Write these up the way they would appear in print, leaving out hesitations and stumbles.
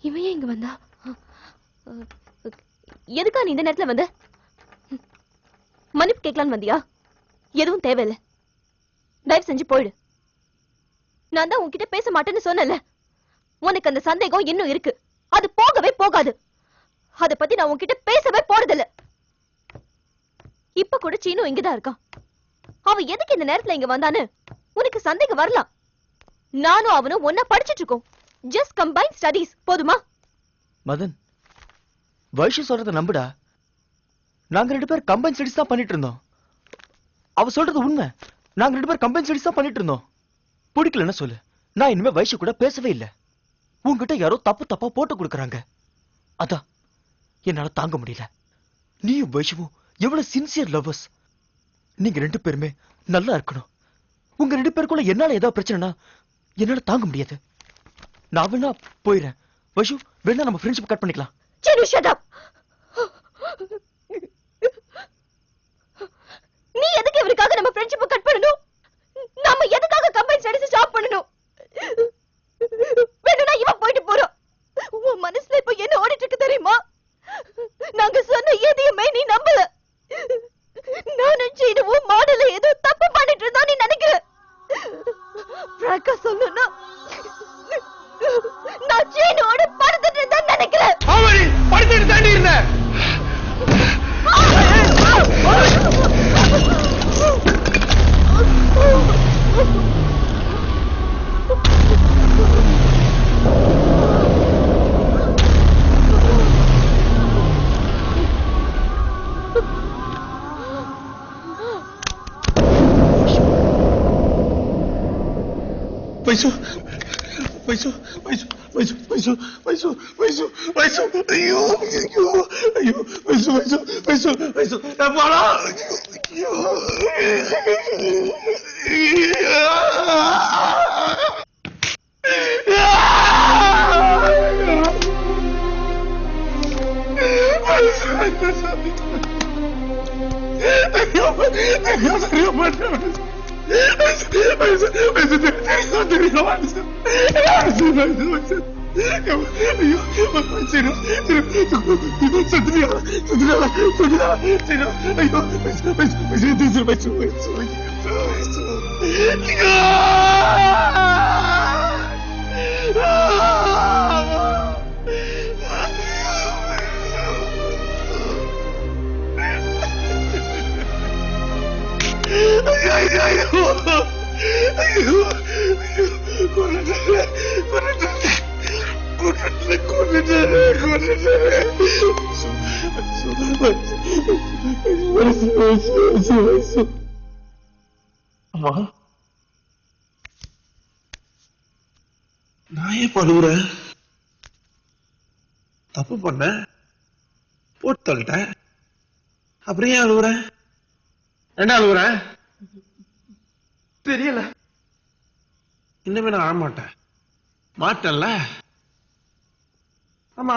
இவன் ஏன் இங்க வந்தா? எதுக்கா நீ இந்த நேரத்துல வந்த? மன்னிப்பு கேட்கலான்னு வந்தியா? எதுவும் தேவையில்லை, தயவு செஞ்சு போயிடு. நான் தான் உன்கிட்ட பேச மாட்டேன்னு சொன்னல. உனக்கு அந்த சந்தேகம் இன்னும் இருக்கு, அது போகவே போகாது. அத பத்தி நான் உன்கிட்ட பேசவே போறதில்ல. இப்ப கூட சீனு இங்கதான் இருக்கான். அவ எதுக்கு இந்த நேரத்துல இங்க வந்தான்னு உனக்கு சந்தேகம் வரலாம். நானும் அவனும் ஒன்னா படிச்சிட்டு இருக்கோம். ஜஸ்ட் கம்பைன் ஸ்டடீஸ், போதுமா? மதன், வைஷு சொல்றத நம்புடா. நாங்க 2 பேர் கம்பைன் ஸ்டடீஸ் தான் பண்ணிட்டு இருந்தோம். அவ சொல்றது உண்மை. நாங்க 2 பேர் கம்பைன் ஸ்டடீஸ் தான் பண்ணிட்டு இருந்தோம். பிடிக்கலன்னு சொல்லு, நான் இனிமே வைஷு கூட பேசவே இல்லை. உன்கிட்ட யாரோ தப்பா போட்டு கொடுக்கறாங்க. அதான் என்னால தாங்க முடியல. நீயும் வைஷுவும் எவ்வளவு சின்சியர் லவ்வர்ஸ். நீங்க 2 பேருமே நல்லா இருக்கணும். உங்க 2 பேருக்குள்ள என்னால ஏதாவது பிரச்சனைனா என்னால தாங்க முடியாது. நான் வேணா போயிடுறேன். வைஷு, வேணா நம்ம ஃப்ரெண்ட்ஷிப் கட் பண்ணிக்கலாம். நீ எதுக்கு இவருக்காக நம்ம ஃப்ரெண்ட்ஷிப் கட் பண்ணணும்? நாம எதுக்காக கம்பைன் ஸ்டடீஸ் ஸ்டாப் பண்ணணும்? வேணும்னா இவன் போயிட்டு போறோம். உன் மனசுல இப்ப என்ன ஓடிட்டு இருக்கு தெரியுமா? நாங்க சொன்ன எதையுமே நீ நம்பல. நானும் சீனுவும் மாடல ஏதோ தப்பு பண்ணிட்டு இருந்தோம் நீ நினைக்கிற. பிராங்கா சொல்லணும்னா நான் சீனோட படுத்துட்டு இருந்தேன்னு நினைக்கிறேன். ஆமாடி, படுத்துட்டு தாண்டி இருந்தேன். வைஷு, வைஷு, வைஷு, வைஷு, வைஷு, வைஷு, வைஷு, வைஷு, ஐயோ, ஐயோ, ஐயோ, வைஷு, வைஷு, வைஷு, வைஷு, நான் போறா. ஐயோ, அம்மா, நான் ஏன் அழுகுறேன்? தப்பு பண்ண போட்டு தள்ளிட்டேன், அப்புறம் ஏன் அழுகுறேன்? என்ன அழுகுறேன் தெரியல. இன்னமே நான் ஆமாட்டேன், மாட்டேன்ல. ஆமா,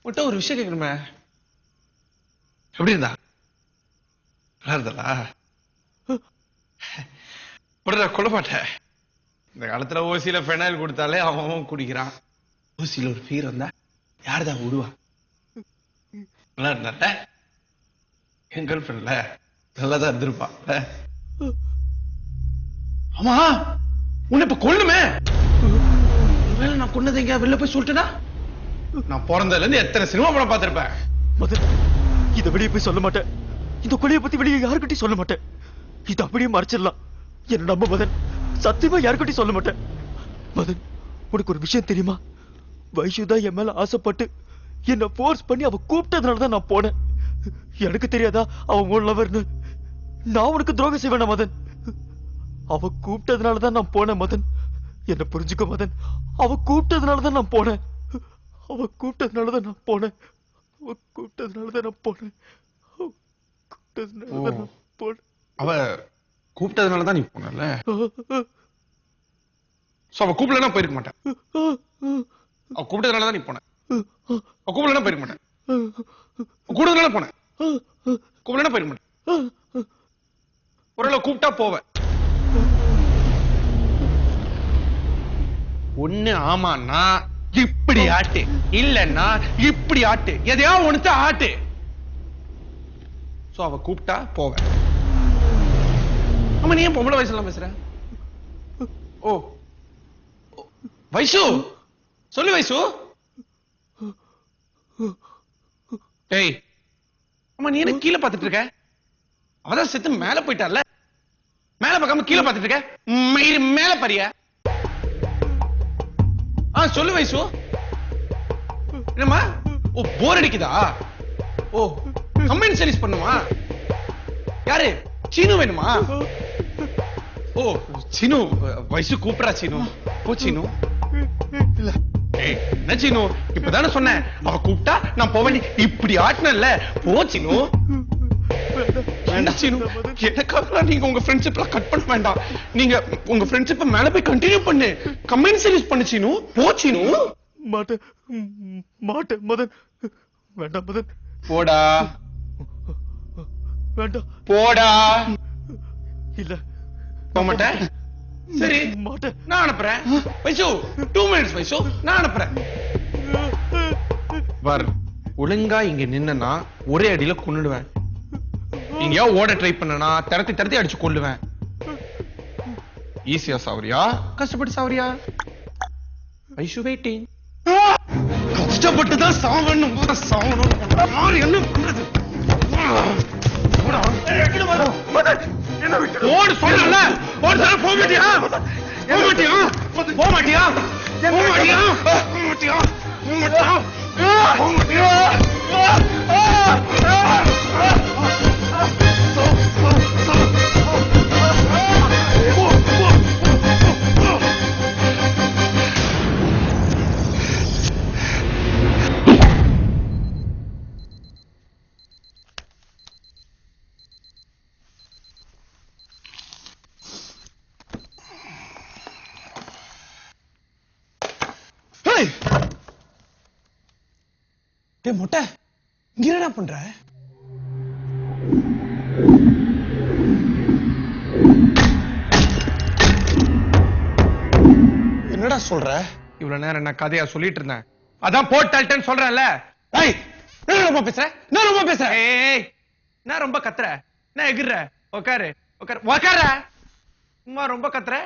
உன்கிட்ட ஒரு விஷயம் கேட்கணுமே. எப்படி இருந்தா? நல்லா இருந்தாளா? உடனே கொல்ல மாட்டேன். இந்த காலத்துல ஓசியில பெனாயில் கொடுத்தாலே அவன் குடிக்கிறான். ஓசியில ஒரு ஃபீர் வந்தா யாருதான் விடுவா? நல்லா இருந்தா என் கேர்ள் ஃப்ரெண்ட்ல நல்லாதான் இருந்திருப்பா. ஆமா, உன்னை இப்ப கொல்லுமே. நான் கொன்னது எங்க வெளில போய் சொல்லிட்டேனா? நான் பிறந்ததுல இருந்து எத்தனை சினிமா படம் பார்த்திருப்பேன். மதன், இதை வெளியே போய் சொல்ல மாட்டேன். இந்த கொலையை பத்தி வெளியே யாருக்கிட்டையும் சொல்ல மாட்டேன். இது அப்படியே மறைச்சிடலாம். என்ன நம்ப மதன், சத்தியமா யாருக்கிட்டையும் சொல்ல மாட்டேன். மதன், உனக்கு ஒரு விஷயம் தெரியுமா? வைஷு தான் என் மேல ஆசைப்பட்டு என்ன போர்ஸ் பண்ணி அவ கூப்பிட்டதுனாலதான் நான் போனேன். எனக்கு தெரியாதா அவன் உன் லவர்னு? நான் உனக்கு துரோகம் செய்வேனா மதன்? அவ கூப்பிட்டதுனாலதான் நான் போனேன் மதன். என்ன புரிஞ்சுக்க மதன், அவ கூப்பிட்டதுனாலதான் நான் போனேன். அவ கூப்பிட்டதுனாலதான் நான் போனேன். அவ கூப்பிட்டதுனாலதான் நான் போனேன். அவ கூப்பிட்டதுனாலதான் நீ போனல. அவ கூப்பிடலன்னா போயிருக்க மாட்டேன். அவ கூப்பிட்டதுனாலதான் நீ போன. அவ கூப்பிடலன்னா போயிருக்க மாட்டேன். கூப்பிட்டதுனால போனேன். கூப்பிடலன்னா போயிருக்க மாட்டேன். ஒருவேளை கூப்பிட்டா போவேன். ஒண்ணு ஆமான்னா இப்படி ஆட்டு, இல்லன்னா இப்படி ஆட்டு, எதையா ஒண்ணுத்த ஆட்டு. சோ அவ கூப்பிட்டா போவேன். ஆமா, நீ ஏன் பொம்பளை வயசுல பேசுற? ஓ வைசு, சொல்லு வைசு. ஏய், ஆமா நீ என்ன கீழே பாத்துட்டு இருக்க? அவதான் செத்து மேல போயிட்டார்ல, மேல பார்க்காம கீழே பாத்துட்டு இருக்க. மேல பாரியா? சொல்லு வைசு. என்னம்மா? ஓ போர் அடிக்குதா? ஓ கம்பெனி சர்வீஸ் பண்ணுமா? யாரு? சீனு வேணுமா? ஓ சீனு, வைசு கூப்பிடா. சீனு போ. சீனு இல்ல, என்ன சீனு, இப்பதானே சொன்னேன் அவ கூப்பிட்டா நான் போவேன். இப்படி ஆட்டினல்ல, போ சீனு. வேண்டாம் சீனு, எனக்காக நீங்க உங்க ஃப்ரெண்ட்ஷிப்ல கட் பண்ண வேண்டாம். நீங்க உங்க ஃப்ரெண்ட்ஷிப் மேல போய் கண்டினியூ பண்ணு. கமெண்ட் சர்வீஸ் பண்ணு சீனு. போ சீனு. மாட்டேன் மாட்டேன் மதன். வேண்டாம் மதன். போடா. வேண்டாம். போடா. இல்ல போக மாட்டேன். சரி மாட்டேன். நான் அனுப்புறேன். வைசு 2 minutes வைசு, நான் அனுப்புறேன். வர் ஒழுங்கா இங்க நின்னா ஒரே அடியில கொன்னுடுவேன். நீங்க ஓட ட்ரை பண்ணனா தரத்தி தரத்தி அடிச்சு கொல்லுவேன். ஈஸியா சாவரியா, கஷ்டப்பட்டு சாவரியா? வைசு வெயிட்டிங். கஷ்டப்பட்டு தான் சாவணும். சாவணும் என்ன பண்றது? ஓடு சொல்லல. ஓடு சொல்ல போக மாட்டியா? போக மாட்டியா? போக மாட்டியா? போக மாட்டியா? போக மாட்டியா? போக மாட்டியா? போக மாட்டியா? மொட்டை, இங்க என்ன பண்ற? என்னடா சொல்ற? இவ்வளவு நேரம் நான் கதையா சொல்லிட்டு இருந்தேன். அதான் போட்டல்ட்டேன்னு சொல்றேன்ல. ஏய், நான் ரொம்ப பேசுறேன். நான் ரொம்ப பேசுறேன். ஏய், நான் ரொம்ப கத்துற. நான் எகிற. உட்காரு. உட்காரு. உட்கார. சும்மா ரொம்ப கத்துற.